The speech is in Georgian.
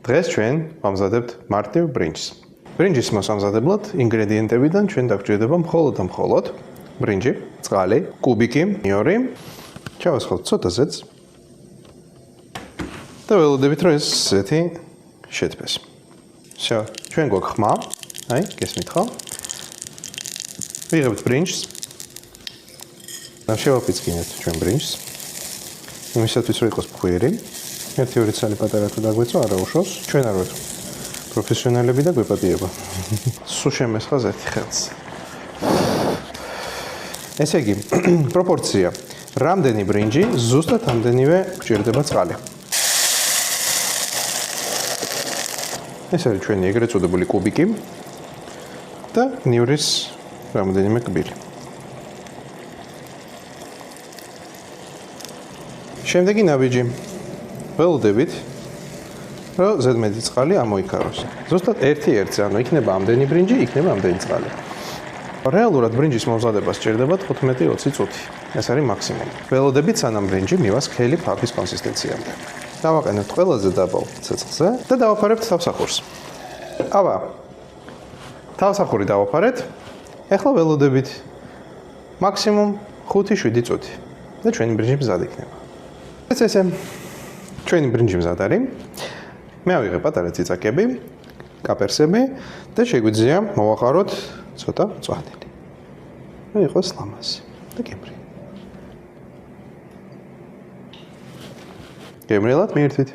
დღეს ჩვენ ვამზადებთ მარტივ ბრინჯს. ბრინჯის მოსამზადებლად ინგრედიენტებიდან ჩვენ დაგვჭირდება მხოლოდ და მხოლოდ ბრინჯი, წყალი, კუბიკი, მიური, ჩავასხოთ ცოტა ზეთს და ველოდებით რომ ესეთი შეთბეს. Всё, ჩვენ გვაქვს ხმა, აი, გესმით ხო? ვიღებთ ბრინჯს. და შევაფიცქინეთ ჩვენ ბრინჯს. იმისათვის რომ იყოს ფხვიერი. 1-2 წელი პატარა თუ დაგვეწო, არა უშავს. ჩვენ არ ვართ პროფესიონალები და გვეპატიება. სულ შემესხა ზეთი ხელს. ესე იგი, პროპორცია. რამდენი ბრინჯი, ზუსტად ამდენივე გვჭირდება წყალი. ეს არის ჩვენი ეგრეთ წოდებული კუბიკი და ნივრის რამდენიმე კბილი. შემდეგი ნაბიჯი. ველოდებით, რომ ზედმეტი წყალი ამოიქაროს. ზუსტად 1-1-ზე, ანუ იქნება ამდენი ბრინჯი, იქნება ამდენი წყალი. რეალურად ბრინჯის მომზადებას სჭირდებათ 15-20 წუთი. ეს არის მაქსიმუმი. ველოდებით, სანამ ბრინჯი მივას სქელი ფაფის კონსისტენციამდე. დავაყენებთ ყველაზე დაბალ ცეცხლზე და დავაფარებთ თავსახურს. აბა, თავსახური დავაფარეთ. ეხლა ველოდებით მაქსიმუმ 5-7 წუთი და ჩვენი ბრინჯი მზად იქნება. ესე ჩვენი ბრინჯი მზად არის. მე ავიღე პატარა ციცაკები, კაპერსები და შეგვიძლია მოვახაროთ ცოტა მწვანილი. და იყოს ლამაზი და გემრიელი. გემრიელად მიირთვით.